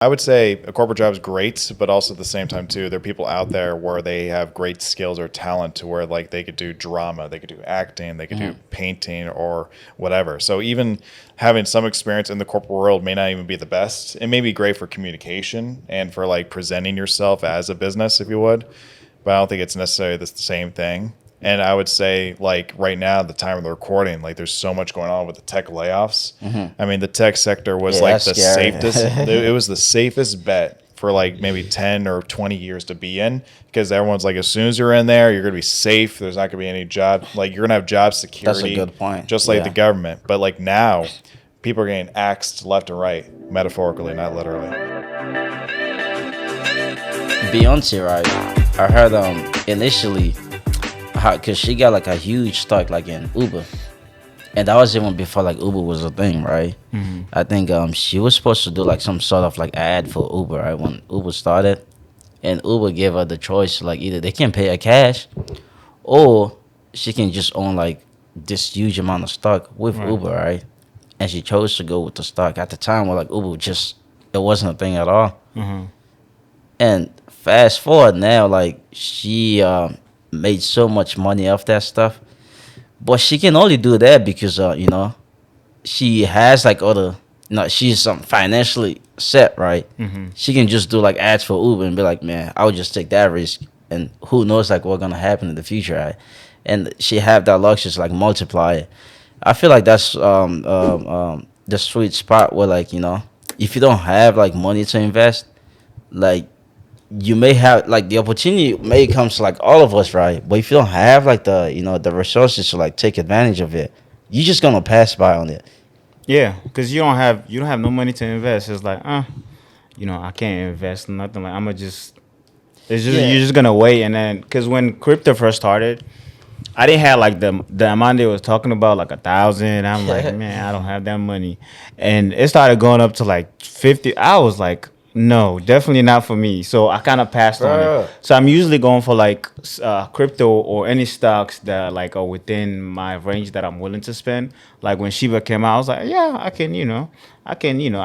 I would say a corporate job is great, but also at the same time too, there are people out there where they have great skills or talent to where like they could do drama, they could do acting, they could do painting or whatever. So even having some experience in the corporate world may not even be the best. It may be great for communication and for like presenting yourself as a business, if you would, but I don't think it's necessarily the same thing. And I would say, like right now, the time of the recording, like there's so much going on with the tech layoffs. I mean, the tech sector was Yeah, like that's the scary. safest. It was the safest bet for like maybe 10 or 20 years to be in because everyone's like, as soon as you're in there, you're gonna be safe. There's not gonna be any job. Like you're gonna have job That's a security, good point. just like the Yeah. government. But like now, people are getting axed left and right, metaphorically, not literally. Beyonce, right? I heard initially, cause she got like a huge stock like in Uber, and that was even before like Uber was a thing, right? I think she was supposed to do like some sort of like ad for Uber, right? When Uber started, and Uber gave her the choice like either they can pay her cash, or she can just own like this huge amount of stock with Right. Uber, right? And she chose to go with the stock at the time where like Uber just it wasn't a thing at all. And fast forward now, like she made so much money off that stuff, but she can only do that because she has like other, she's financially set, right? She can just do like ads for Uber and be like, man, I would just take that risk, and who knows like what's gonna happen in the future, right? And she have that luxury to like multiply it. I feel like that's the sweet spot where like if you don't have like money to invest, like you may have like the opportunity may come to like all of us, right? But if you don't have like the resources to like take advantage of it, you're just gonna pass by on it. Yeah, because you don't have no money to invest. It's like, I can't invest in nothing. Like it's just Yeah. you're just gonna wait, and then because when crypto first started, I didn't have like the amount they was talking about, like 1,000. I'm like, man, I don't have that money, and it started going up to like 50. I was like, no, definitely not for me. So I kind of passed on Bruh. it. So I'm usually going for like crypto or any stocks that like are within my range that I'm willing to spend. Like when Shiba came out, I was like, yeah, I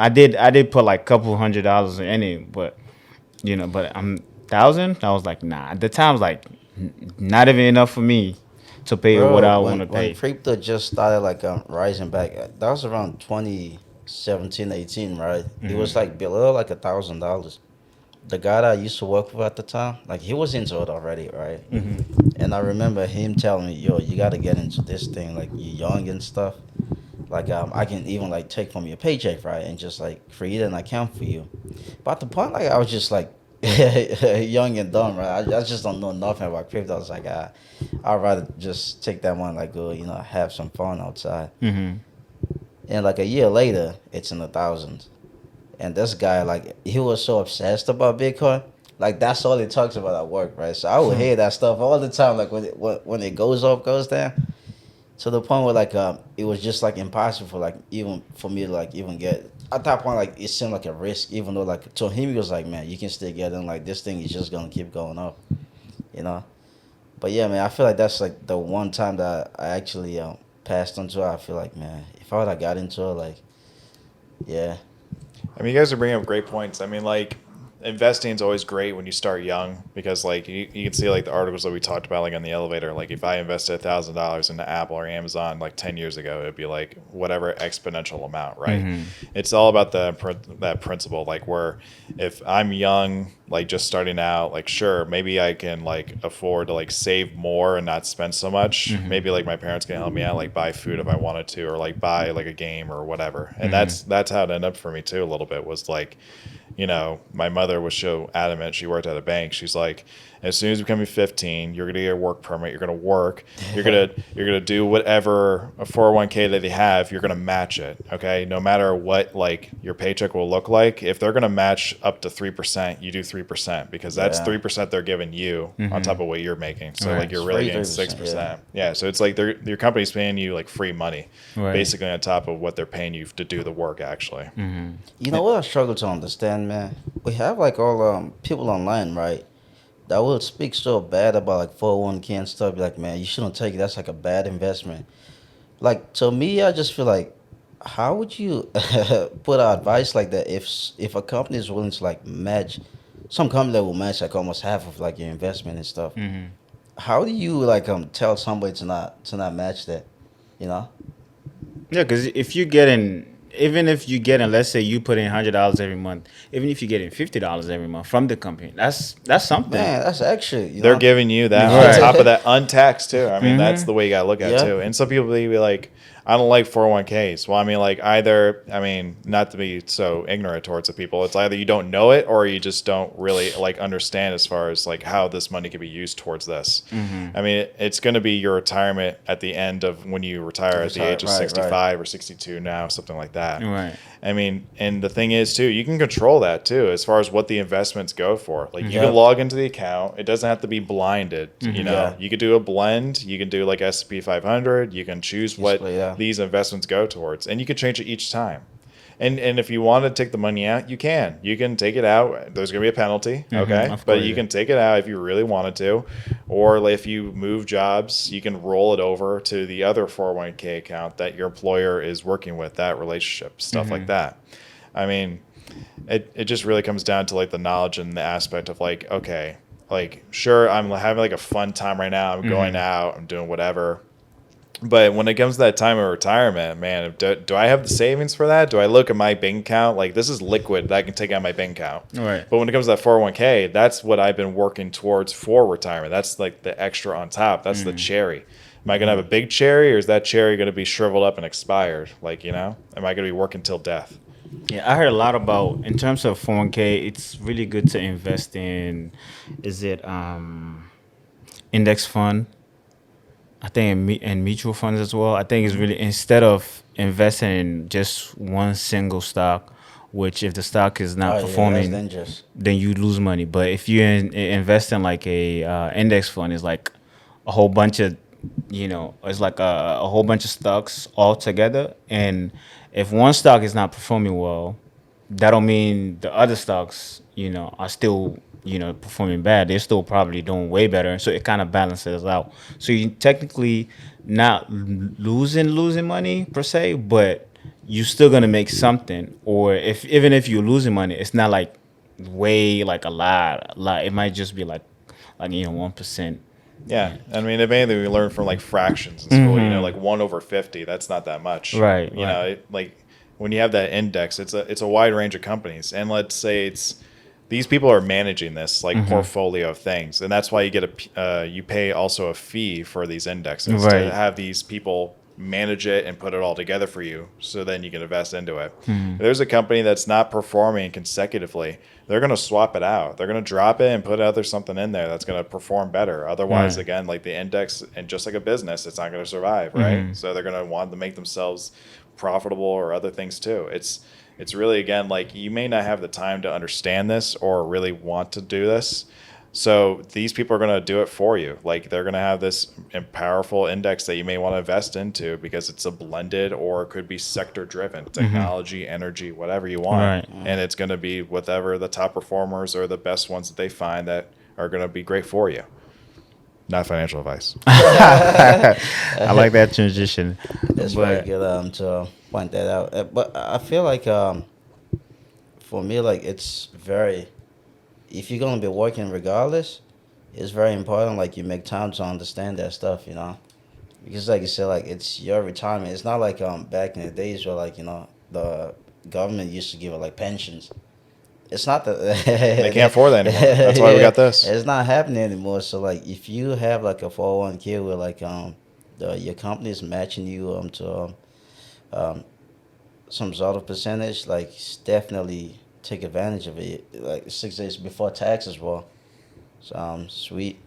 did put like $200 in it, but I'm 1,000. I was like, nah. At the time, was like not even enough for me to pay what I Bro, want to when pay. crypto just started like rising back, that was around 2017, 18, right? It was like below like $1,000. The guy that I used to work with at the time, like he was into it already, right? And I remember him telling me, "Yo, you got to get into this thing. Like you're young and stuff. Like I can even like take from your paycheck, right, and just like create an account for you." But at the point, like I was just like young and dumb, right? I just don't know nothing about crypto. I was like, I'd rather just take that one, like go, have some fun outside. And like a year later, it's in the thousands. And this guy, like, he was so obsessed about Bitcoin. Like that's all he talks about at work, right? So I would hear that stuff all the time. Like when it goes up, goes down, to the point where like it was just like impossible for like even for me to like even get at that point. Like it seemed like a risk, even though like to him he was like, man, you can still get in. Like this thing is just gonna keep going up, you know. But yeah, man, I feel like that's like the one time that I actually passed into it. I feel like, man, if I would have got into it, like, yeah, I mean, you guys are bringing up great points. I mean, like, investing is always great when you start young because, like, you can see, like, the articles that we talked about, like, on the elevator. Like, if I invested $1,000 into Apple or Amazon, like, 10 years ago, it'd be, like, whatever exponential amount, right? It's all about that principle, like, where if I'm young, like, just starting out, like, sure, maybe I can, like, afford to, like, save more and not spend so much. Maybe, like, my parents can help me out, like, buy food if I wanted to or, like, buy, like, a game or whatever. And that's how it ended up for me, too, a little bit was, like, my mother was so adamant. She worked at a bank. She's like, as soon as you become 15, you're gonna get a work permit. You're gonna work. You're gonna do whatever a 401k that they have. You're gonna match it. Okay, no matter what, like your paycheck will look like. If they're gonna match up to 3%, you do 3% because that's Yeah. 3% they're giving you on top of what you're making. So Right. like you're It's really free getting 3%, 6%. Yeah. So it's like your company's paying you like free money, Right. basically on top of what they're paying you to do the work actually. You know what I struggle to understand, man? We have like all people online, right? That will speak so bad about like 401k and stuff. Be like, man, you shouldn't take it. That's like a bad investment. Like to me, I just feel like, how would you put out advice like that if a company is willing to like match some company that will match like almost half of like your investment and stuff? Hmm. How do you like tell somebody to not match that? You know? Yeah, because if you getting, even if you getting, let's say you put in $100 every month, even if you're getting $50 every month from the company, that's something. Man, that's extra. You They're know? giving you that Right. on top of that untaxed too. I mean, that's Hmm. the way you gotta look at it Yeah. too. And some people be like, I don't like 401ks. Well, I mean, like either, I mean, not to be so ignorant towards the people, it's either you don't know it or you just don't really like understand as far as like how this money can be used towards this. I mean, it's going to be your retirement at the end of when you retire at the age of Right, 65 or 62 now, something like that. Right. I mean, and the thing is too, you can control that too, as far as what the investments go for. Like you Yeah. can log into the account; it doesn't have to be blinded. You know, Yeah. you could do a blend. You can do like S&P 500. You can choose what Basically, yeah. these investments go towards, and you can change it each time. And if you want to take the money out, you can. You can take it out. There's going to be a penalty, okay? of But course, you yeah. can take it out if you really wanted to, or like, if you move jobs, you can roll it over to the other 401k account that your employer is working with, that relationship, stuff like that. I mean, it just really comes down to like the knowledge and the aspect of like, okay, like sure, I'm having like a fun time right now. I'm going out, I'm doing whatever. But when it comes to that time of retirement, man, do I have the savings for that? Do I look at my bank account? Like this is liquid that I can take out of my bank account. Right. But when it comes to that 401k, that's what I've been working towards for retirement. That's like the extra on top. That's the cherry. Am I going to have a big cherry, or is that cherry going to be shriveled up and expired? Like, you know, am I going to be working till death? Yeah, I heard a lot about in terms of 401k. It's really good to invest in. Is it index fund? I think in mutual funds as well. I think it's really, instead of investing in just one single stock, which if the stock is not Oh, yeah, that's performing, dangerous. then you lose money. But if you invest in like a index fund, it's like a whole bunch of, it's like a whole bunch of stocks all together. And if one stock is not performing well, that don't mean the other stocks, are still, performing bad. They're still probably doing way better. So it kind of balances out. So you technically not losing money per se, but you're still gonna make something. Or if even if you're losing money, it's not like way like a lot. It might just be like 1%. Yeah, I mean, if anything, we learned from like fractions in school. You know, like 1/50. That's not that much, Right, You know, like when you have that index, it's a wide range of companies, and let's say it's these people are managing this like portfolio of things, and that's why you get you pay also a fee for these indexes Right. to have these people manage it and put it all together for you, so then you can invest into it. If there's a company that's not performing consecutively, they're going to swap it out. They're going to drop it and put other something in there that's going to perform better. Otherwise, Right. again, like the index, and just like a business, it's not going to survive, right? So they're going to want to make themselves profitable or other things too. It's really, again, like you may not have the time to understand this or really want to do this. So these people are going to do it for you. Like they're going to have this powerful index that you may want to invest into because it's a blended, or it could be sector driven, technology, energy, whatever you want. Right. And it's going to be whatever the top performers or the best ones that they find that are going to be great for you. Not financial advice. I like that transition. That's very good to point that out. But I feel like for me, like it's very, if you're gonna be working regardless, it's very important like you make time to understand that stuff, because like you said, like it's your retirement. It's not like back in the days where like the government used to give it like pensions. It's not that They can't afford that anymore. That's why we got this. It's not happening anymore. So like if you have like a 401k where like your company is matching you to some sort of percentage, like definitely take advantage of it. Like 6 days before tax as well. So sweet,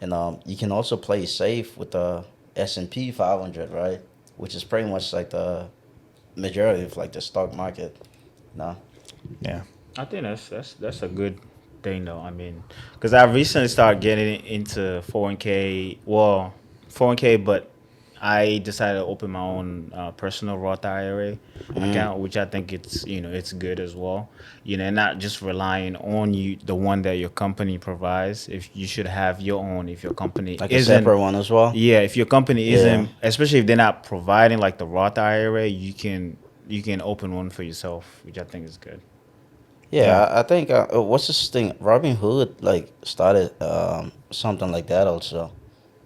and you can also play safe with the S&P 500, right? Which is pretty much like the majority of like the stock market. No. Yeah. I think that's a good thing though. I mean, because I recently started getting into 401k. Well, 401k, but I decided to open my own personal Roth IRA account, which I think it's good as well. And not just relying on the one that your company provides. If you should have your own, if your company Like a isn't, separate one as well. yeah, if your company Yeah. isn't, especially if they're not providing like the Roth IRA, you can you can open one for yourself, which I think is good. Yeah, Yeah. I think what's this thing? Robin Hood like started something like that also.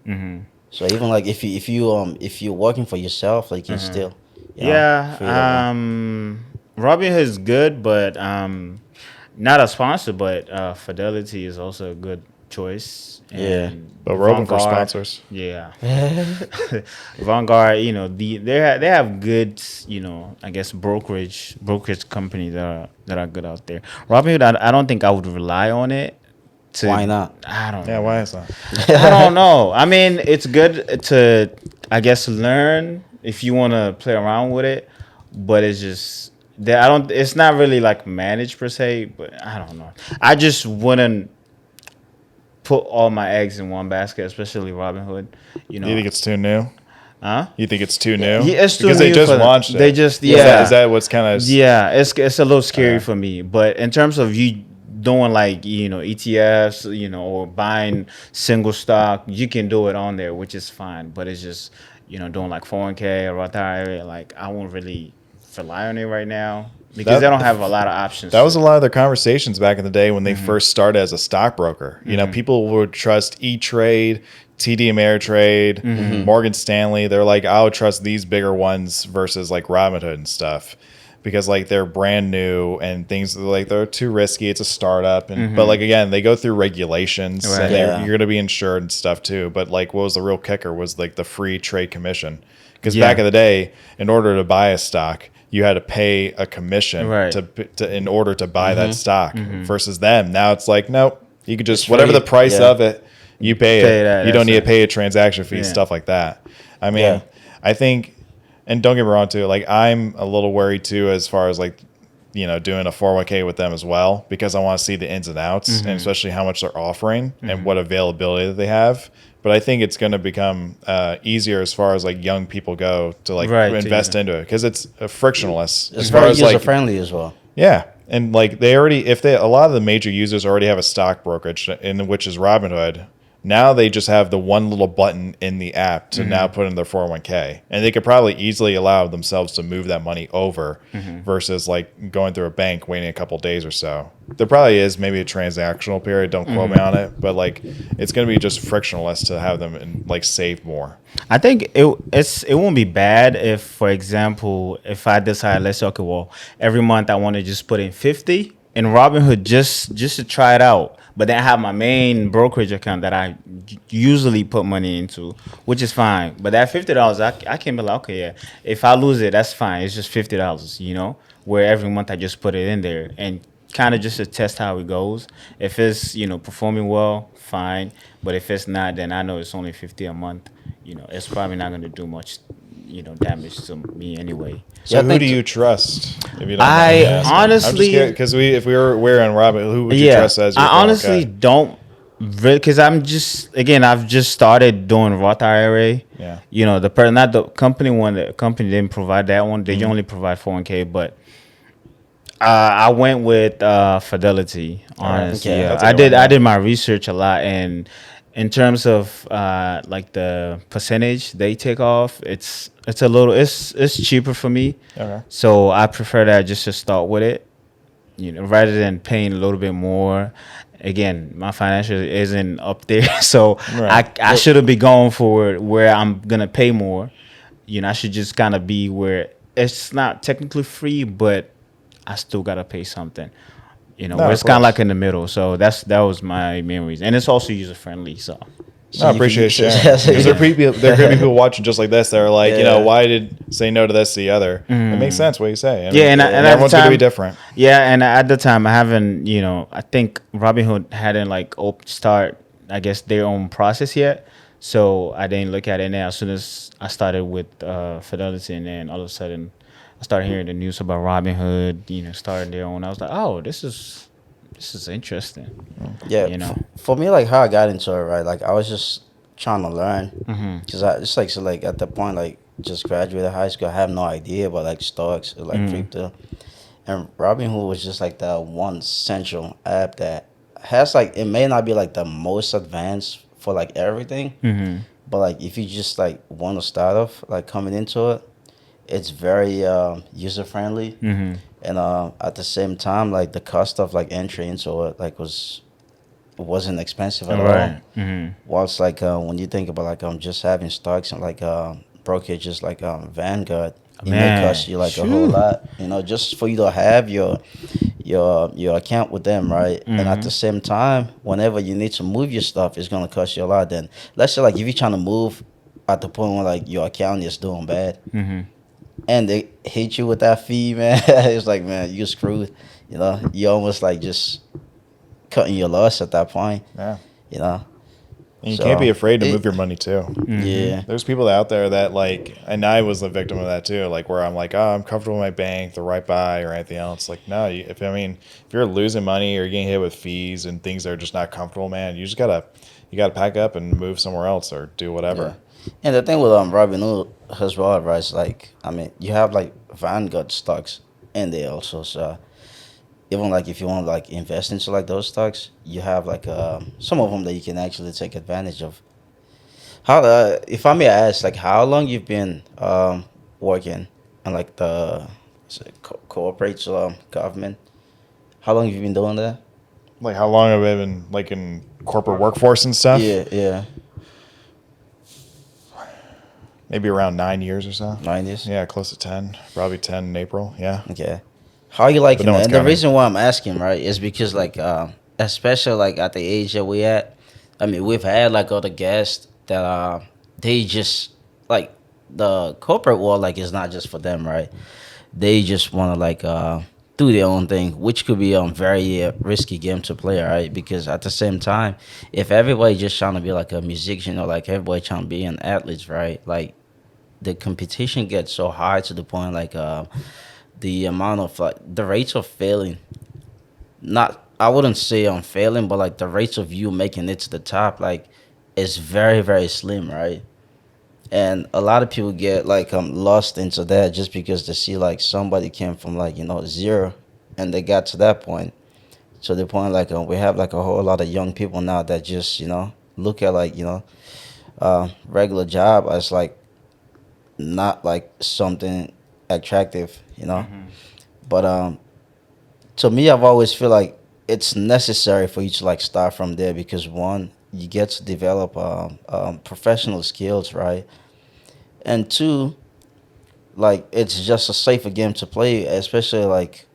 Mm-hmm. So even like if you're working for yourself, like you Mm-hmm. still, Yeah, free to run. Robinhood is good, but not a sponsor, but Fidelity is also a good choice, Yeah. and But we're open for Vanguard, sponsors. yeah, Vanguard. They have good, I guess brokerage companies that are good out there. Robinhood, I don't think I would rely on it. Why not? I don't Yeah, know. why is that? I don't know. I mean, it's good to, I guess, learn if you want to play around with it, but it's just that I don't. It's not really like managed per se, but I don't know. I just wouldn't put all my eggs in one basket, especially Robinhood. You You know, think it's too new? huh? You think it's too new? Yeah, it's too because they new just for them. launched it. They just Is that what's kind of? yeah, it's a little scary Okay. for me. But in terms of you doing like ETFs, or buying single stock, you can do it on there, which is fine. But it's just doing like 401k or Roth IRA, like I won't really rely on it right now because they don't have a lot of options. That was a lot of their conversations back in the day when they first started as a stockbroker. People would trust E-Trade, TD Ameritrade, Morgan Stanley. They're like, I would trust these bigger ones versus like Robinhood and stuff because like they're brand new and things like they're too risky. It's a startup, and but like again, they go through regulations Right. and Yeah. you're going to be insured and stuff too. But like, what was the real kicker was like the free trade commission because Yeah. back in the day, in order to buy a stock, you had to pay a commission Right. to in order to buy that stock versus them. Now it's like, nope, you could just It's whatever free. the price Yeah. of it, you pay Pay it. that, You don't that's need it. to pay a transaction fee, Yeah. stuff like that. I mean, Yeah. I think, and don't get me wrong too, like I'm a little worried too as far as like, doing a 401k with them as well because I want to see the ins and outs and especially how much they're offering and what availability that they have. But I think it's going to become easier as far as like young people go to like Right, to invest use it. into it because it's frictionless It's as far very as user like friendly as well. yeah, and like a lot of the major users already have a stock brokerage in which is Robinhood. Now they just have the one little button in the app to now put in their 401k, and they could probably easily allow themselves to move that money over versus like going through a bank waiting a couple days or so. There probably is maybe a transactional period. Don't quote me on it, but like it's going to be just frictionless to have them like save more. I think it won't be bad if, for example, if I decide, let's say, okay, well, every month I want to just put in 50 in Robinhood just to try it out. But then I have my main brokerage account that I usually put money into, which is fine. But that $50, I can be like, okay, yeah, if I lose it, that's fine. It's just $50, where every month I just put it in there and kind of just to test how it goes. If it's performing well, fine. But if it's not, then I know it's only 50 a month. It's probably not going to do much damage to me anyway. So Yeah, I who think do t- you trust? If you don't I mind me asking? honestly- because if we were on Robin, who would you trust as your I honestly 401k? don't, because I've just started doing Roth IRA. Yeah. Not the company one. The company didn't provide that one. They only provide 401k. But I went with Fidelity. Honestly, Okay. yeah. That's a I good did. one, I yeah. did my research a lot, and in terms of like the percentage they take off, it's a little. It's cheaper for me. Okay. So I prefer that just to start with it, rather than paying a little bit more. Again, my financial isn't up there, so Right. I shouldn't be going for where I'm gonna pay more. I should just kind of be where it's not technically free, but I still gotta pay something. No, Where of it's kind of course. like in the middle. So that was my main reason, and it's also user friendly. So No, I appreciate you sharing. Because there could be people watching just like this that are like, Yeah. why did say no to this to the other? It makes sense what you say. I mean, Yeah, and at the everyone's going to be time- different. yeah, and at the time I haven't, I think Robinhood hadn't like start, I guess, their own process yet. So I didn't look at it. And then as soon as I started with Fidelity, and then all of a sudden I started hearing the news about Robinhood, starting their own. I was like, oh, this is interesting. Yeah, for me, like how I got into it, right? Like I was just trying to learn, because I just like so like at the point like just graduated high school, I have no idea about like stocks or like crypto, and Robinhood was just like that one central app that has like it may not be like the most advanced for like everything, but like if you just like want to start off like coming into it, it's very user friendly, and at the same time, like the cost of like entry into it like wasn't expensive at all. Right. Mm-hmm. Whilst like when you think about like just having stocks and like brokerages like Vanguard, it may cost Man, you like a whole shoo. lot, just for you to have your account with them, right? And at Mm-hmm. the same time, whenever you need to move your stuff, it's gonna cost you a lot. Then let's say like if you're trying to move at the point where like your account is doing bad Mm-hmm. and they hit you with that fee, man, it's like, man, you screwed. You almost like just cutting your loss at that point. Yeah. You know, And you can't be so afraid to it, move your money too. Mm-hmm. yeah, There's people out there that like, and I was a victim of that too. Like where I'm like, oh, I'm comfortable with my bank, they're right by, or anything else. Like, no, if you're losing money or you're getting hit with fees and things that are just not comfortable, man, you gotta pack up and move somewhere else or do yeah. whatever. And the thing with Robinhood as well, right? Is like, I mean, you have like Vanguard stocks in there also. So even like if you want to like invest into like those stocks, you have like some of them that you can actually take advantage of. How if I may ask, like how long you've been working in like the corporate government? How long have you been doing that? Like how long have I been like in corporate workforce and stuff? Yeah, yeah, Maybe around 9 years or so. 90s. Yeah, close to 10. Probably 10 in April. Yeah. Okay. How you But liking no that? one's And the counting. reason why I'm asking, right, is because like especially like at the age that we at, I mean, we've had like other guests that they just like the corporate world like is not just for them, right? They just want to like do their own thing, which could be very risky game to play, right? Because at the same time, if everybody just trying to be like a musician or like everybody trying to be an athlete, right? Like the competition gets so high to the point like the amount of like the rates of failing, not I wouldn't say I'm failing, but like the rates of you making it to the top like is very very slim, right? And a lot of people get like lost into that just because they see like somebody came from like zero and they got to that point. To the point like we have like a whole lot of young people now that just look at like regular job as like not like something attractive, but to me, I've always feel like it's necessary for you to like start from there because one, you get to develop professional skills, right? And two, like it's just a safer game to play, especially like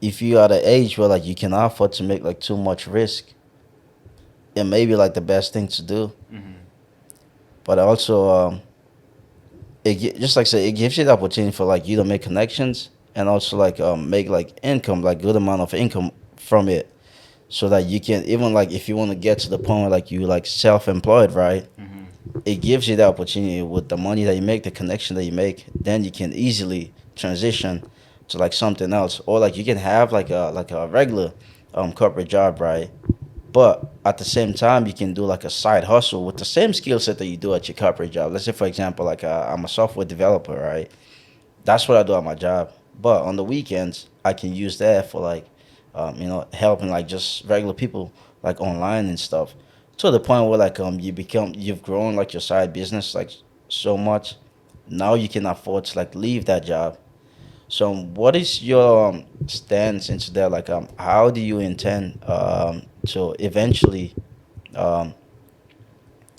if you are at an age where like you can afford to make like too much risk. It may be like the best thing to do, but also just like I said, it gives you the opportunity for like you to make connections and also like make like income, like good amount of income from it, so that you can even like if you want to get to the point where like you like self-employed, right? It gives you the opportunity with the money that you make, the connection that you make, then you can easily transition to like something else, or like you can have like a regular corporate job, right? But at the same time, you can do like a side hustle with the same skill set that you do at your corporate job. Let's say, for example, like I'm a software developer, right? That's what I do at my job. But on the weekends, I can use that for like, helping like just regular people like online and stuff. To the point where like you've grown like your side business like so much. Now you can afford to like leave that job. So what is your stance into that? Like how do you intend to eventually um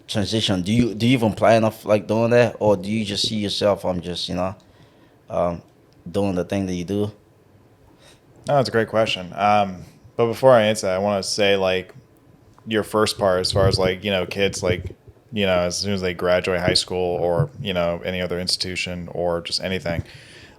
transition? Do you even plan of like doing that, or do you just see yourself just um doing the thing that you do? No, that's a great question. But before I answer that, I want to say like your first part, as far as like kids like as soon as they graduate high school or any other institution or just anything,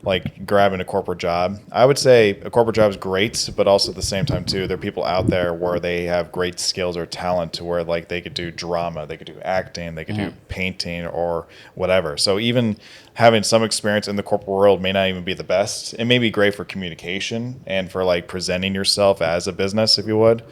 like grabbing a corporate job. I would say a corporate job is great, but also at the same time too, there are people out there where they have great skills or talent to where like they could do drama, they could do acting, they could do painting or whatever. So even having some experience in the corporate world may not even be the best. It may be great for communication and for like presenting yourself as a business, if you would,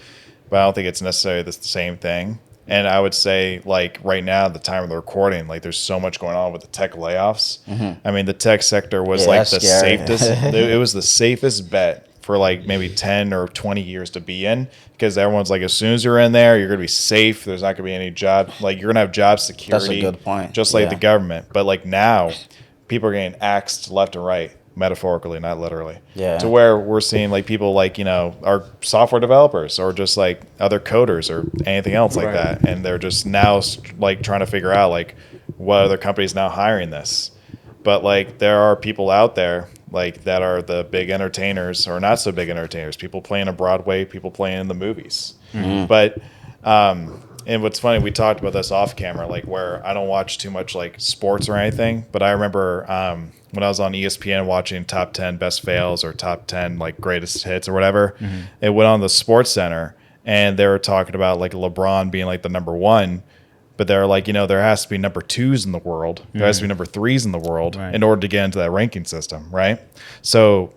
but I don't think it's necessarily the same thing. And I would say, like right now, at the time of the recording, like there's so much going on with the tech layoffs. I mean, the tech sector was Yeah, like that's the scary. safest. It was the safest bet for like maybe 10 or 20 years to be in, because everyone's like, as soon as you're in there, you're gonna be safe. There's not gonna be any job, like you're gonna have job security. That's a good point. Just like Yeah. the government. But like now, people are getting axed left and right, metaphorically, not literally. Yeah. To where we're seeing like people like, you know, are software developers or just like other coders or anything else like Right. that. And they're just now like trying to figure out like what other companies now hiring this. But like there are people out there like that are the big entertainers or not so big entertainers, people playing on Broadway, people playing in the movies. But and what's funny, we talked about this off camera, like where I don't watch too much like sports or anything, but I remember when I was on ESPN watching top 10 best fails or top 10 like greatest hits or whatever, it went on the Sports Center and they were talking about like LeBron being like the number one, but they're like, you know, there has to be number twos in the world, there has to be number threes in the world in order to get into that ranking system, right? So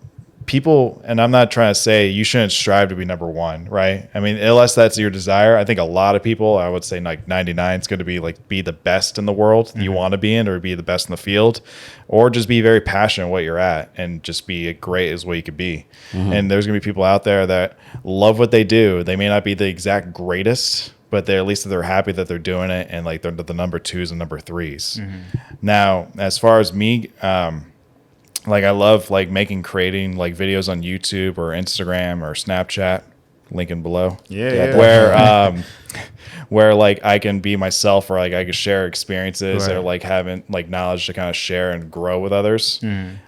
people, and I'm not trying to say you shouldn't strive to be number one, right? I mean, unless that's your desire. I think a lot of people, I would say like 99 is going to be like be the best in the world you want to be in, or be the best in the field, or just be very passionate what you're at and just be great as what you could be. And there's going to be people out there that love what they do. They may not be the exact greatest, but they're at least they're happy that they're doing it, and like they're the number twos and number threes. Now, as far as me, like I love like creating like videos on YouTube or Instagram or Snapchat, link in below. Yeah. Where like I can be myself, or like I can share experiences Right. or like having like knowledge to kind of share and grow with others.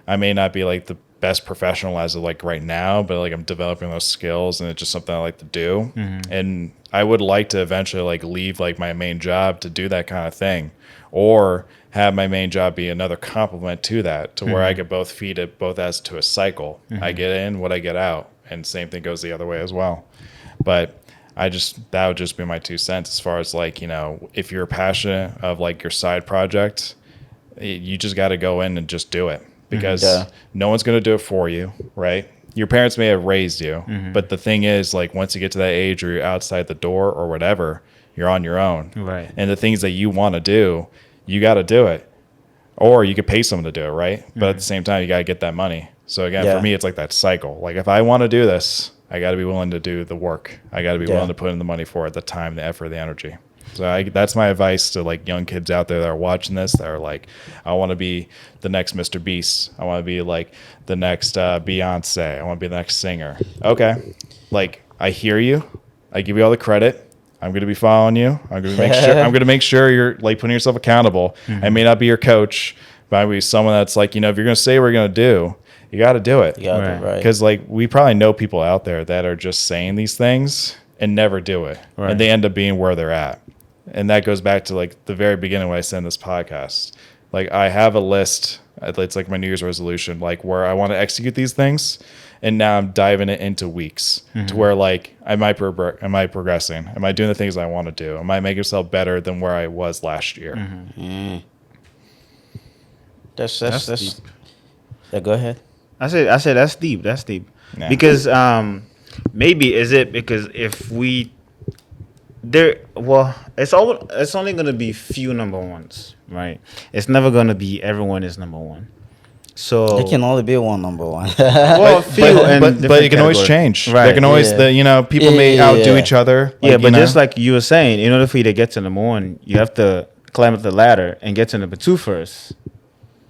I may not be like the best professional as of like right now, but like I'm developing those skills, and it's just something I like to do. And I would like to eventually like leave like my main job to do that kind of thing, or have my main job be another complement to that, to where I could both feed it both as to a cycle. I get in what I get out, and same thing goes the other way as well. But that would just be my 2 cents as far as like, you know, if you're passionate of like your side project, you just got to go in and just do it, because no one's going to do it for you, right? Your parents may have raised you, but the thing is, like, once you get to that age or you're outside the door or whatever, you're on your own. Right. And the things that you want to do, you got to do it. Or you could pay someone to do it, right? But at the same time, you got to get that money. So again, for me, it's like that cycle. Like if I want to do this, I got to be willing to do the work. I got to be willing to put in the money for it, the time, the effort, the energy. So that's my advice to like young kids out there that are watching this, that are like, I want to be the next Mr. Beast. I want to be like the next Beyonce. I want to be the next singer. Okay. Like I hear you. I give you all the credit. I'm going to be following you. I'm going to make sure you're like putting yourself accountable. I may not be your coach, but I'll be someone that's like, you know, if you're going to say what you're going to do, you got to do it. You gotta do it right. Because like we probably know people out there that are just saying these things and never do it. Right. And they end up being where they're at. And that goes back to like the very beginning when I sent this podcast. Like I have a list. It's like my New Year's resolution, like where I want to execute these things. And now I'm diving it into weeks to where like, am I progressing? Am I doing the things I want to do? Am I making myself better than where I was last year? That's deep. Yeah, go ahead. I said that's deep. That's deep. Yeah. Because maybe is it because if we it's only gonna be few number ones, right? It's never gonna be everyone is number one. So There can only be one number one. well, few and but it different can always categories. change. Right. There can always, people may outdo each other. Yeah, like, but you know? just like you were saying, in order for you to get to number one, you have to climb up the ladder and get to number two first,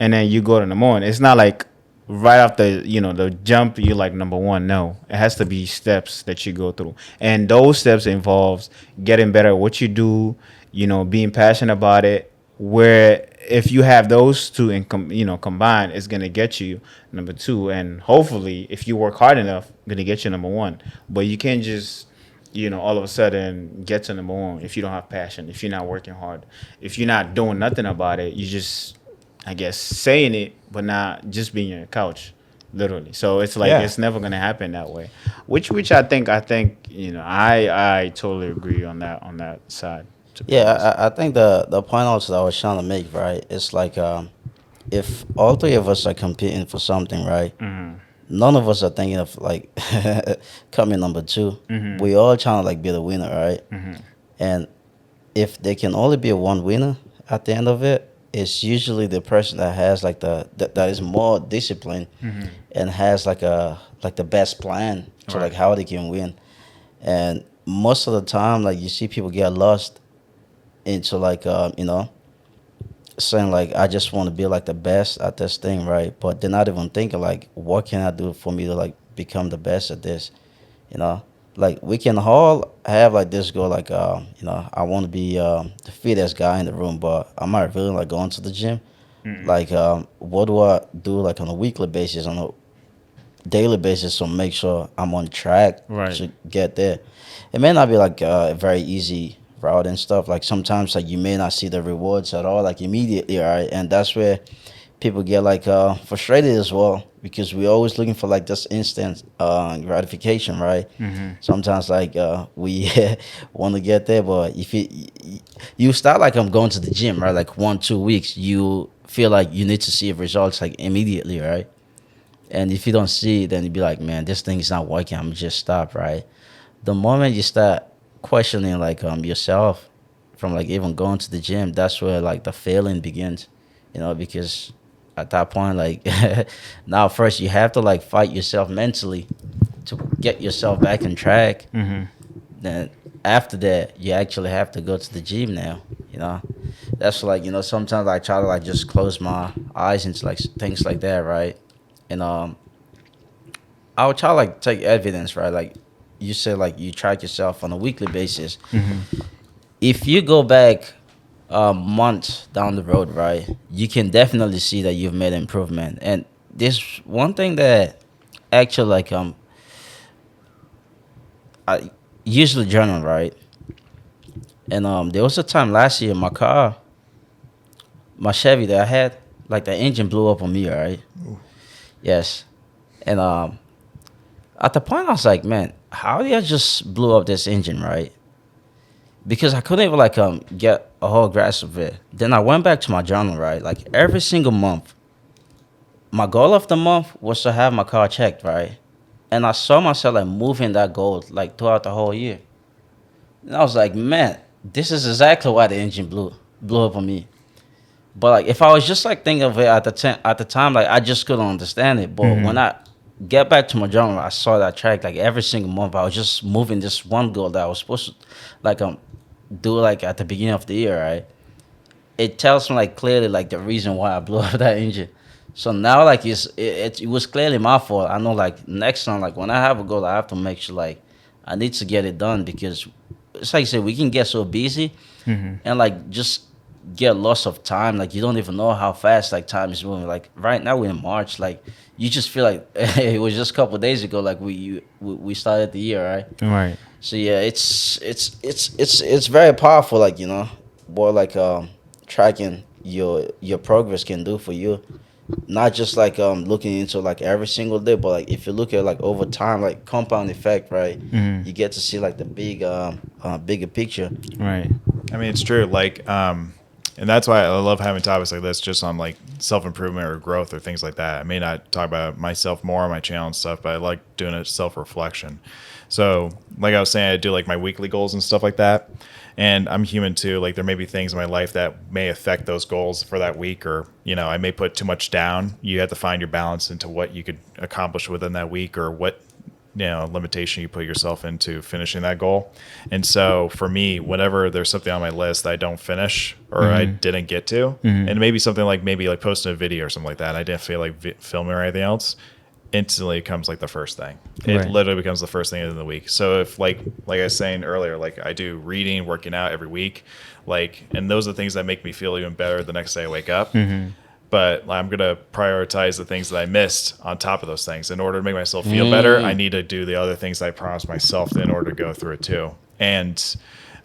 and then you go to number one. It's not like right off the jump you're like number one. No, it has to be steps that you go through, and those steps involves getting better at what you do. Being passionate about it. Where if you have those two and combined, it's gonna get you number two, and hopefully, if you work hard enough, gonna get you number one. But you can't just all of a sudden get to number one if you don't have passion, if you're not working hard, if you're not doing nothing about it. You just, I guess, saying it, but not just being on your couch, literally. So it's like it's never gonna happen that way. Which I think I totally agree on that side. Yeah, I think the point also that I was trying to make, right, it's like if all three of us are competing for something, right, none of us are thinking of like coming number two. We all trying to like be the winner, right? And if there can only be one winner at the end of it, it's usually the person that has like that is more disciplined and has like the best plan to like how they can win. And most of the time, like you see people get lost into like saying like I just want to be like the best at this thing, right? But they're not even thinking like what can I do for me to like become the best at this, you know? Like we can all have like this goal, like I want to be the fittest guy in the room, but am I really like going to the gym? Mm-mm. Like what do I do like on a weekly basis, on a daily basis to make sure I'm on track Right. to get there? It may not be like a very easy route and stuff. Like sometimes like you may not see the rewards at all like immediately, right? And that's where people get like frustrated as well because we're always looking for like this instant gratification, right? Mm-hmm. Sometimes like we want to get there, but if you start like I'm going to the gym, right? Like 1 2 weeks, you feel like you need to see results like immediately, right? And if you don't see it, then you be like, man, this thing is not working. I'm just stop, right? The moment you start questioning like yourself from like even going to the gym, that's where like the failing begins, because at that point like now first you have to like fight yourself mentally to get yourself back on track. Mm-hmm. Then after that you actually have to go to the gym now. That's like sometimes I try to like just close my eyes into like things like that, right? And I would try to like take evidence, right? Like you said, like you track yourself on a weekly basis. Mm-hmm. If you go back months down the road, right, you can definitely see that you've made improvement. And there's one thing that actually like I usually journal, right? And there was a time last year my car, my Chevy that I had, like the engine blew up on me, right? Yes. And at the point I was like, man, how did I just blew up this engine, right? Because I couldn't even like get a whole grasp of it. Then I went back to my journal, right? Like every single month, my goal of the month was to have my car checked, right? And I saw myself like moving that goal like throughout the whole year. And I was like, man, this is exactly why the engine blew up on me. But like if I was just like thinking of it at the time, like I just couldn't understand it. But Mm-hmm. when I get back to my journal, I saw that track like every single month. I was just moving this one goal that I was supposed to like do like at the beginning of the year, right? It tells me like clearly like the reason why I blew up that engine. So now like it was clearly my fault. I know like next time like when I have a goal, I have to make sure like I need to get it done because it's like you said we can get so busy Mm-hmm. and like just get loss of time. Like you don't even know how fast like time is moving. Like right now we're in March. Like you just feel like it was just a couple of days ago. Like we started the year, right? Right. So yeah, it's very powerful. Like what like tracking your progress can do for you. Not just like looking into like every single day, but like if you look at like over time, like compound effect, right? Mm-hmm. You get to see like the bigger picture. Right. I mean, it's true. Like, and that's why I love having topics like this just on like self improvement or growth or things like that. I may not talk about myself more on my channel and stuff, but I like doing a self reflection. So, like I was saying, I do like my weekly goals and stuff like that. And I'm human too. Like, there may be things in my life that may affect those goals for that week, or, I may put too much down. You have to find your balance into what you could accomplish within that week or what limitation you put yourself into finishing that goal. And so for me, whenever there's something on my list that I don't finish or I didn't get to, and maybe something like maybe like posting a video or something like that, and I didn't feel like filming or anything else, instantly it comes like the first thing. It Right. literally becomes the first thing in the week. So if like I was saying earlier, like I do reading, working out every week, and those are the things that make me feel even better the next day I wake up. But I'm going to prioritize the things that I missed on top of those things. In order to make myself feel better, I need to do the other things that I promised myself in order to go through it too. And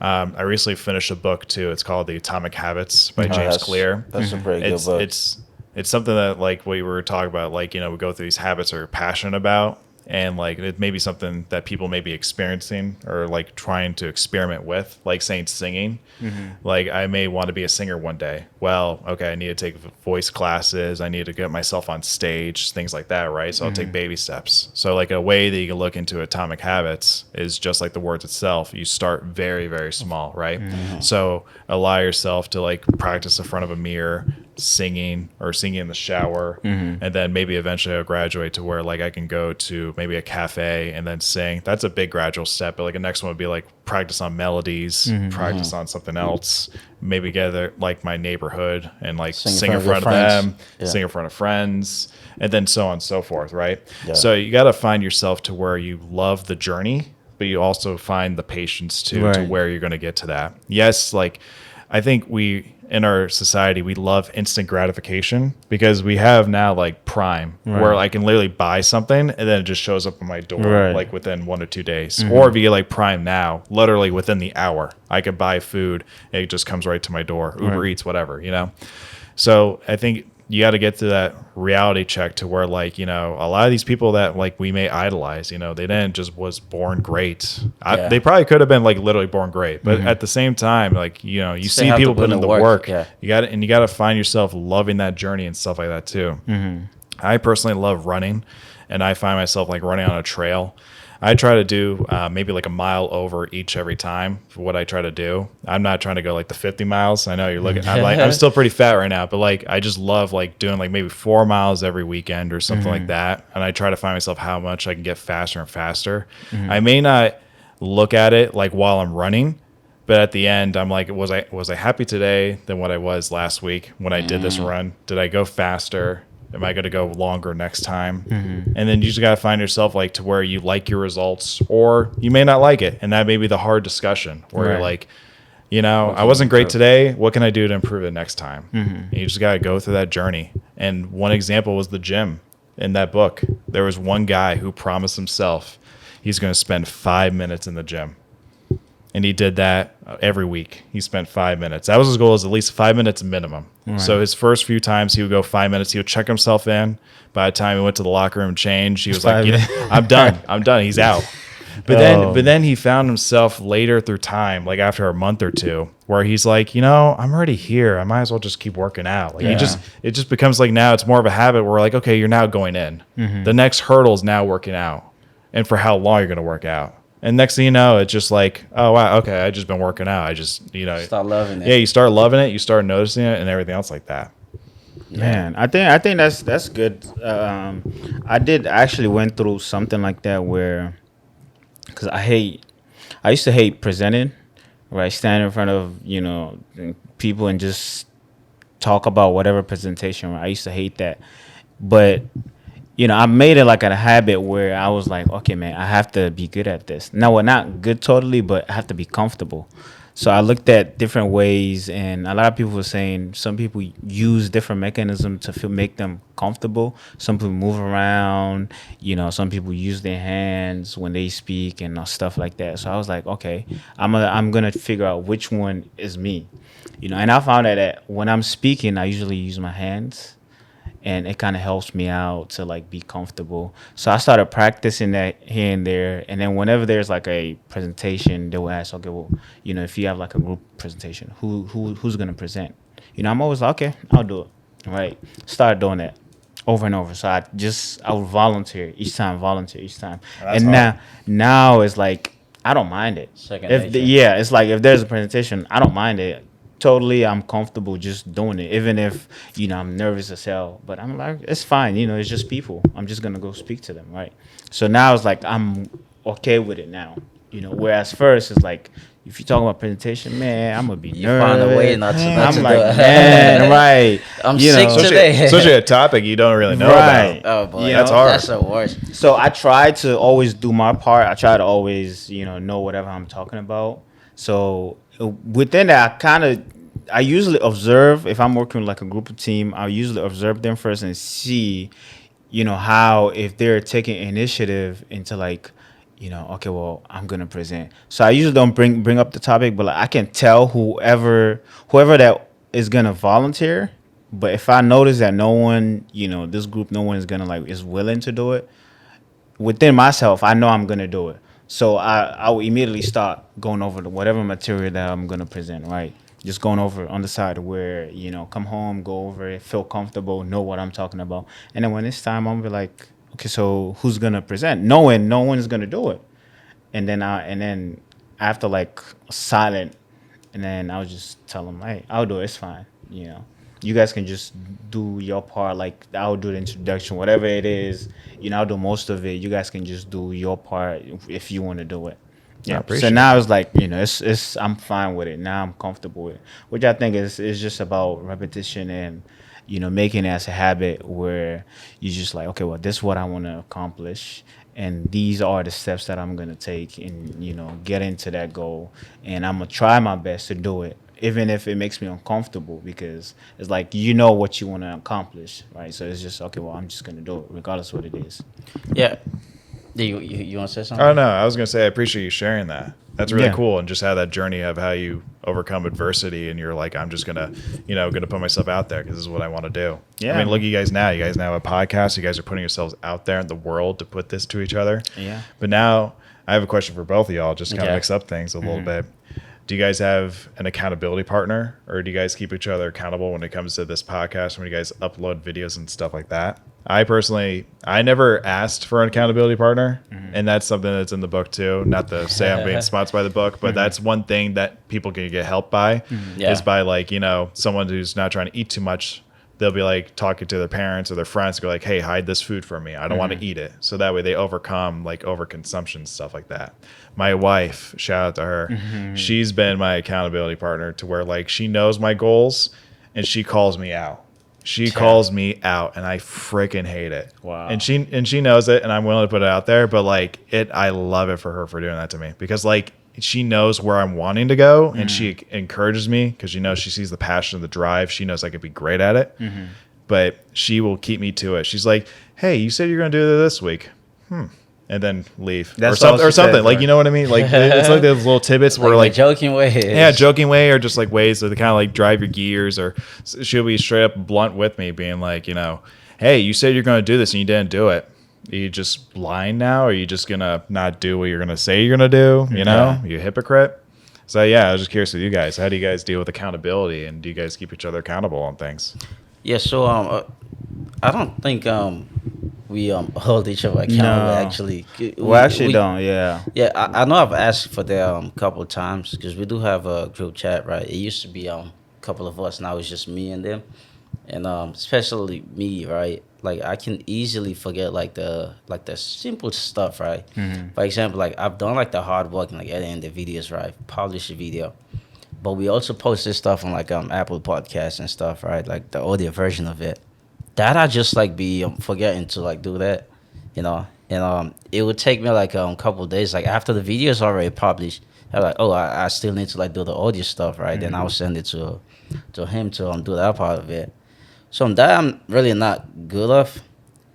I recently finished a book too. It's called The Atomic Habits by James Clear. That's a pretty good book. It's something that like we were talking about, like, we go through these habits we're passionate about. And like it may be something that people may be experiencing or like trying to experiment with, like saying singing. Like I may want to be a singer one day. Well, okay, I need to take voice classes. I need to get myself on stage, things like that, right? So I'll take baby steps. So like a way that you can look into atomic habits is just like the words itself. You start very, very small, right? So allow yourself to like practice in front of a mirror, singing or singing in the shower. And then maybe eventually I'll graduate to where like I can go to maybe a cafe and then sing. That's a big gradual step. But like the next one would be like practice on melodies, practice on something else, maybe gather like my neighborhood and like sing in front of them, sing in front of friends, and then so on and so forth, right? Yeah. So you got to find yourself to where you love the journey, but you also find the patience to where you're going to get to that. Yes, like I think we in our society we love instant gratification because we have now like Prime where I can literally buy something and then it just shows up on my door like within 1 or 2 days. Or if you get like Prime Now, literally within the hour, I could buy food and it just comes right to my door. Uber Eats, whatever, you know. So I think you got to get to that reality check to where like, you know, a lot of these people that like we may idolize, you know, they didn't just was born great. They probably could have been like literally born great, but at the same time, like, you know, you see people put in the work. You got to find yourself loving that journey and stuff like that too. I personally love running, and I find myself like running on a trail. I try to do maybe like a mile over each every time for what I try to do. I'm not trying to go like the 50 miles. I know you're looking, I'm still pretty fat right now, but like, I just love like doing like maybe 4 miles every weekend or something like that. And I try to find myself how much I can get faster and faster. I may not look at it like while I'm running, but at the end, I'm like, was I happy today than what I was last week when I did this run? Did I go faster? Am I going to go longer next time? And then you just got to find yourself like to where you like your results or you may not like it. And that may be the hard discussion where you're like, you know, I wasn't great today. What can I do to improve it next time? And you just got to go through that journey. And one example was the gym in that book. There was one guy who promised himself he's going to spend 5 minutes in the gym. And he did that every week. He spent 5 minutes. That was his goal, is at least 5 minutes minimum. So his first few times he would go 5 minutes. He would check himself in. By the time he went to the locker room change, he was like, you know, I'm done. I'm done. He's out. But then he found himself later through time, like after a month or two, where he's like, you know, I'm already here. I might as well just keep working out. Like it just becomes like now it's more of a habit where we're like, okay, you're now going in. The next hurdle is now working out. And for how long you're going to work out. And next thing you know, it's just like, oh, wow, okay, I just been working out. I just, you know. Start loving it. Yeah, you start loving it. You start noticing it and everything else like that. Man, I think that's good. I did actually went through something like that where, because I used to hate presenting, right? Standing in front of, you know, people and just talk about whatever presentation, right? I used to hate that. But you know, I made it like a habit where I was like, okay, man, I have to be good at this. Now, we're not good totally, but I have to be comfortable. So I looked at different ways, and a lot of people were saying some people use different mechanisms to make them comfortable. Some people move around, you know, some people use their hands when they speak and stuff like that. So I was like, okay, I'm gonna figure out which one is me, you know. And I found that when I'm speaking, I usually use my hands. And it kind of helps me out to like be comfortable. So I started practicing that here and there. And then whenever there's like a presentation, they will ask, okay, well, you know, if you have like a group presentation, who's gonna present? You know, I'm always like, okay, I'll do it. Right? Started doing that over and over. So I would volunteer each time. And now it's like I don't mind it. It's like if there's a presentation, I don't mind it. Totally, I'm comfortable just doing it, even if, you know, I'm nervous as hell. But I'm like, it's fine, you know, it's just people. I'm just gonna go speak to them, right? So now it's like I'm okay with it now, you know. Whereas first it's like, if you talk about presentation, man, I'm gonna be nervous. You find a way not to. I'm like, man, right? I'm sick today. Especially a topic you don't really know about. Oh boy, you know, that's hard. That's the worst. So I try to always do my part. I try to always, you know whatever I'm talking about. So within that, I usually observe. If I'm working with like a group of team, I'll usually observe them first and see, you know, how if they're taking initiative into like, you know, okay, well, I'm gonna present. So I usually don't bring up the topic, but like, I can tell whoever that is gonna volunteer. But if I notice that no one, you know, this group, no one is gonna like is willing to do it, within myself, I know I'm gonna do it. So I will immediately start going over whatever material that I'm going to present, right? Just going over on the side where, you know, come home, go over it, feel comfortable, know what I'm talking about. And then when it's time, I'm going to be like, okay, so who's going to present? Knowing no one is going to do it. And then after like silent, and then I'll just tell them, hey, I'll do it. It's fine, you know. you guys can just do your part. Like I'll do the introduction, whatever it is. I'll do most of it. You guys can just do your part if you want to do it. I Yeah. appreciate So now it. it's like it's I'm fine with it. Now I'm comfortable with it, which I think is just about repetition and making it as a habit where you just like, okay, well, this is what I want to accomplish, and these are the steps that I'm gonna take, and get into that goal, and I'm gonna try my best to do it, even if it makes me uncomfortable, because it's like what you want to accomplish, right? So it's just okay. Well, I'm just gonna do it regardless of what it is. Yeah. Do you want to say something? Oh no, I was gonna say I appreciate you sharing that. That's really Yeah. cool, and just how that journey of how you overcome adversity, and you're like, I'm just gonna, gonna put myself out there because this is what I want to do. Yeah. I mean, look at you guys now. You guys now have a podcast. You guys are putting yourselves out there in the world to put this to each other. Yeah. But now I have a question for both of y'all, just to kind of Okay. mix up things a little bit. Do you guys have an accountability partner, or do you guys keep each other accountable when it comes to this podcast, when you guys upload videos and stuff like that? I never asked for an accountability partner, and that's something that's in the book too. Not to say I'm being sponsored by the book, but that's one thing that people can get help by, Yeah. is by like, someone who's not trying to eat too much. They'll be like talking to their parents or their friends, go like, hey, hide this food from me. I don't want to eat it. So that way they overcome like overconsumption, stuff like that. My wife, shout out to her. She's been my accountability partner to where like she knows my goals and she calls me out. She calls me out and I freaking hate it. Wow. And she knows it and I'm willing to put it out there, but like I love it for her for doing that to me, because like she knows where I'm wanting to go and she encourages me because she sees the passion, the drive. She knows I could be great at it, but she will keep me to it. She's like, hey, you said you're going to do it this week. And then leave That's or all something, she said, like, right? you know what I mean? Like it's like those little tidbits where in a like, joking way. yeah, joking way, or just like ways to kind of like drive your gears, or she'll be straight up blunt with me being like, hey, you said you're going to do this and you didn't do it. Are you just lying now? Or are you just going to not do what you're going to say you're going to do? You a hypocrite. So yeah, I was just curious with you guys. How do you guys deal with accountability, and do you guys keep each other accountable on things? Yeah, so I don't think we hold each other accountable. No. Actually, We don't. Yeah. Yeah, I know I've asked for that couple of times because we do have a group chat, right? It used to be a couple of us, now it's just me and them, and especially me, right? Like I can easily forget like the simple stuff, right? For example, like I've done like the hard work and like editing the videos, right? Publish a video. But we also post this stuff on like Apple Podcasts and stuff, right? Like the audio version of it. That I just like be forgetting to like do that, And it would take me like a couple of days. Like after the video is already published, I'm like, oh, I still need to like do the audio stuff, right? Then I'll send it to him to do that part of it. So that I'm really not good of,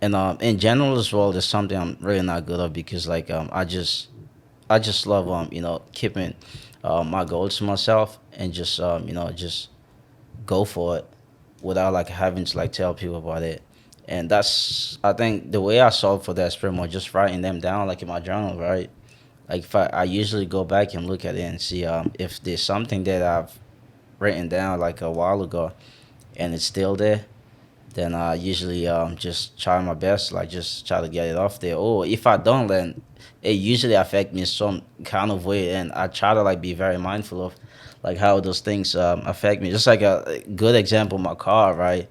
and in general as well, there's something I'm really not good of because like I just love keeping my goals to myself and just just go for it without like having to like tell people about it. And that's, I think the way I solve for that is pretty much just writing them down like in my journal, right? Like if I usually go back and look at it and see if there's something that I've written down like a while ago and it's still there, then I usually just try my best, like just try to get it off there. Or if I don't, then it usually affect me some kind of way, and I try to like be very mindful of like how those things affect me. Just like a good example, my car, right?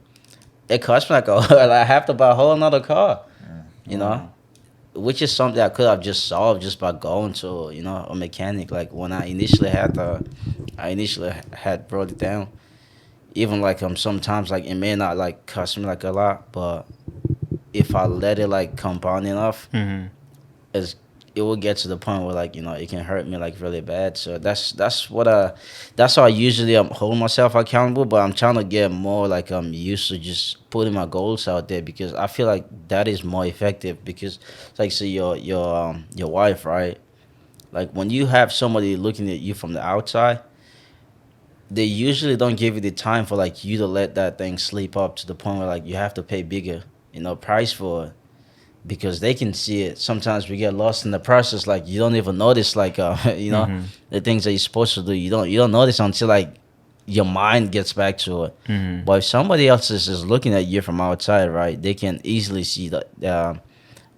It cost me like I have to buy a whole another car, which is something I could have just solved just by going to a mechanic. Like when I initially had brought it down. Even like sometimes like it may not like cost me like a lot, but if I let it like compound enough, it will get to the point where like it can hurt me like really bad. So that's how I usually hold myself accountable. But I'm trying to get more like used to just putting my goals out there, because I feel like that is more effective. Because like say your wife, right? Like when you have somebody looking at you from the outside, they usually don't give you the time for like you to let that thing sleep up to the point where like you have to pay bigger price for it, because they can see it. Sometimes we get lost in the process, like you don't even notice like the things that you're supposed to do, you don't notice until like your mind gets back to it. But if somebody else is just looking at you from outside, right, they can easily see that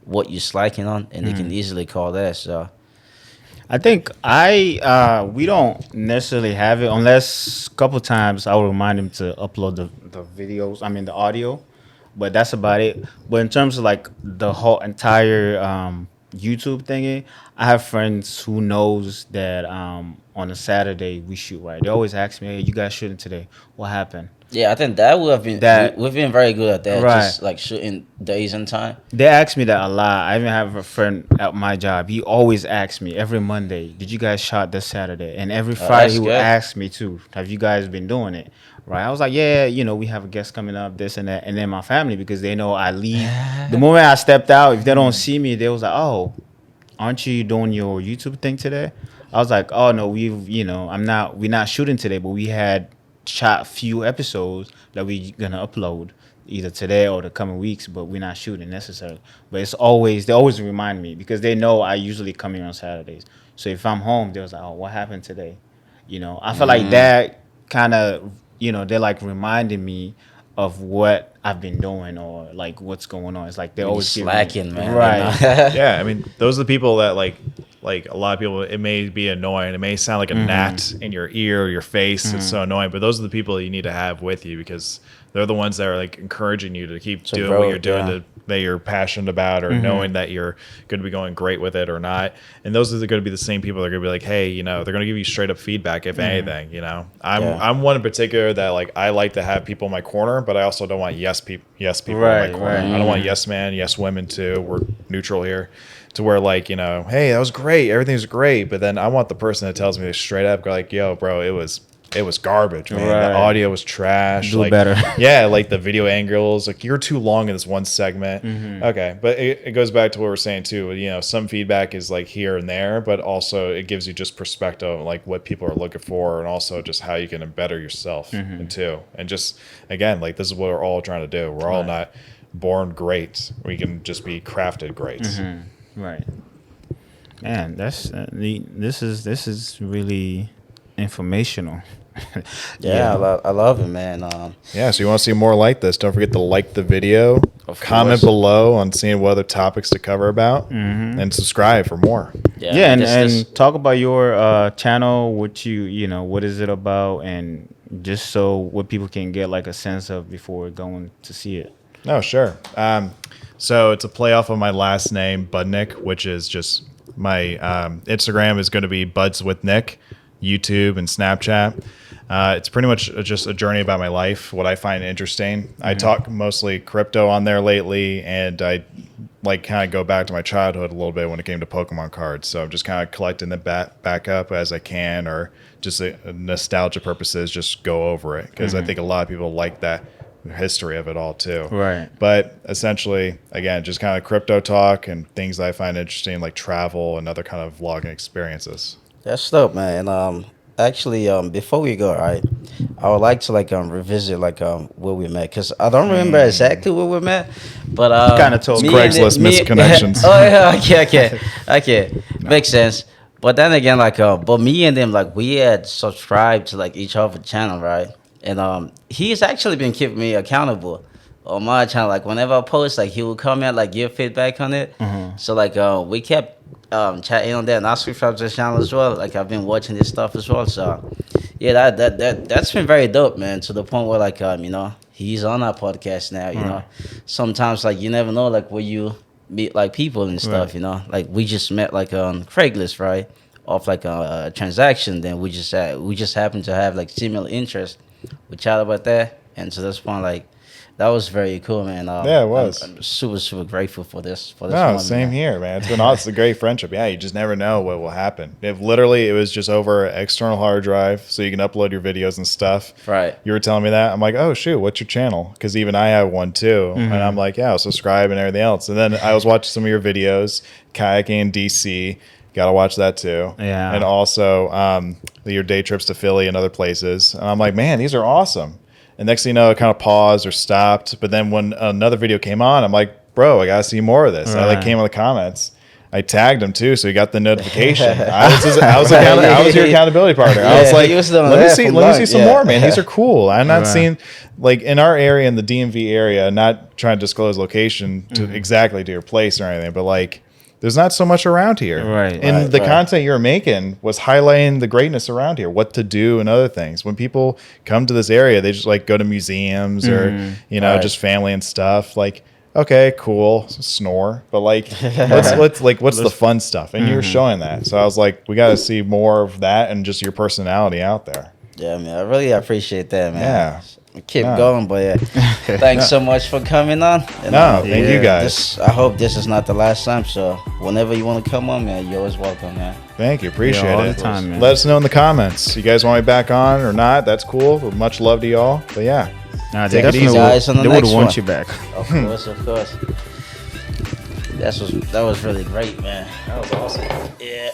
what you're slacking on, and they can easily call that. So I think we don't necessarily have it unless a couple times I will remind him to upload the videos. I mean the audio, but that's about it. But in terms of like the whole entire YouTube thingy, I have friends who knows that on a Saturday we shoot, right. They always ask me, "Hey, you guys shooting today? What happened?" Yeah, I think that would have been That we've been very good at that, right. just like shooting days and time. They ask me that a lot. I even have a friend at my job. He always asks me every Monday, "Did you guys shot this Saturday?" And every Friday That's he would good. ask me too, "Have you guys been doing it?" Right? I was like, "Yeah, we have a guest coming up, this and that." And then my family, because they know I leave. The moment I stepped out, if they don't see me, they was like, "Oh, aren't you doing your YouTube thing today?" I was like, "Oh no, we're not shooting today, but we had shot few episodes that we gonna upload either today or the coming weeks, but we're not shooting necessarily." But they always remind me because they know I usually come here on Saturdays. So if I'm home, they was like, "Oh, what happened today?" I feel like that kind of, they're like reminding me of what I've been doing or like what's going on. It's like they're Really always giving me- slacking, man. right? Yeah, I mean, those are the people that like a lot of people. It may be annoying. It may sound like a gnat in your ear or your face. It's so annoying, but those are the people that you need to have with you because they're the ones that are like encouraging you to keep doing grow, what you're doing yeah. that you're passionate about or knowing that you're going to be going great with it or not. And those are going to be the same people that are going to be like, hey, they're going to give you straight up feedback if anything. I'm one in particular that like I like to have people in my corner, but I also don't want yes people in Right, my corner. right. I don't want yes man, yes women too. We're neutral here. To where like, hey, that was great, everything's great, but then I want the person that tells me straight up, like, yo, bro, it was garbage, man. Right. The audio was trash. Do like, better. Yeah, like the video angles, like you're too long in this one segment. Okay, but it goes back to what we're saying too. Some feedback is like here and there, but also it gives you just perspective, like what people are looking for, and also just how you can better yourself too. And just again, like this is what we're all trying to do. We're all not born great. We can just be crafted great. Right. Man, this is really informational. Yeah, I love it, man. Yeah, so you want to see more like this, don't forget to like the video, Of comment course. below on seeing what other topics to cover about, and subscribe for more. Yeah, and, this- talk about your channel, what what is it about, and just so what people can get like a sense of before going to see it. Oh, sure. So it's a play off of my last name, Budnick, which is just my Instagram is going to be Buds with Nick, YouTube and Snapchat. It's pretty much just a journey about my life, what I find interesting. I talk mostly crypto on there lately, and I like kind of go back to my childhood a little bit when it came to Pokemon cards. So I'm just kind of collecting the back up as I can, or just nostalgia purposes, just go over it because I think a lot of people like that history of it all too. Right. But essentially, again, just kind of crypto talk and things that I find interesting, like travel and other kind of vlogging experiences. That's dope, man. Actually, before we go, right, I would like to revisit where we met, because I don't remember exactly where we met, but Kinda told me. Craigslist misconnections. Oh yeah, okay, makes sense. But then again, but me and him, we had subscribed to each other's channel, right? And he's actually been keeping me accountable on my channel. Whenever I post, he will comment, give feedback on it. So we kept chatting on that, and I subscribed to the channel as well. I've been watching this stuff as well. So yeah, that's been very dope, man. To the point where he's on our podcast now. You know, sometimes you never know where you meet people and stuff. Right. We just met on Craigslist, right? Off a transaction. Then we just happened to have similar interests. We chat about that, and to this point, that was very cool, man. Yeah, it was. I'm super, super grateful for this. No, moment, same man. here, man. It's been awesome. It's a great friendship. Yeah, you just never know what will happen. If literally it was just over an external hard drive, so you can upload your videos and stuff. Right. You were telling me that. I'm like, oh shoot, what's your channel? Because even I have one too, and I'm like, yeah, I'll subscribe and everything else. And then I was watching some of your videos, kayaking in DC. Got to watch that too. Yeah. And also your day trips to Philly and other places. And I'm like, man, these are awesome. And next thing you know, it kind of paused or stopped. But then when another video came on, I'm like, bro, I got to see more of this. Right. I came in the comments. I tagged him too, so he got the notification. I was your accountability partner. I was like, let me see some more, man. These are cool. I'm not seeing in our area, in the DMV area, not trying to disclose location to exactly to your place or anything, but there's not so much around here. Right. And the content you're making was highlighting the greatness around here, what to do and other things. When people come to this area, they just like go to museums or, you know, just family and stuff. Like, okay, cool, snore, but like, let's like, what's the fun stuff? And you're showing that. So I was like, we got to see more of that and just your personality out there. Yeah, man, I really appreciate that, man. Yeah. Keep going, but yeah, thanks so much for coming on. And, Thank you guys. I hope this is not the last time. So whenever you want to come on, man, you're always welcome, man. Thank you. Appreciate all it. the time, man. Let us know in the comments. You guys want me back on or not? That's cool. Much love to y'all. But yeah. Nah, Take it definitely easy. Guys, on the they would next want one. you back. Of course, of course. That was really great, man. That was awesome. Yeah.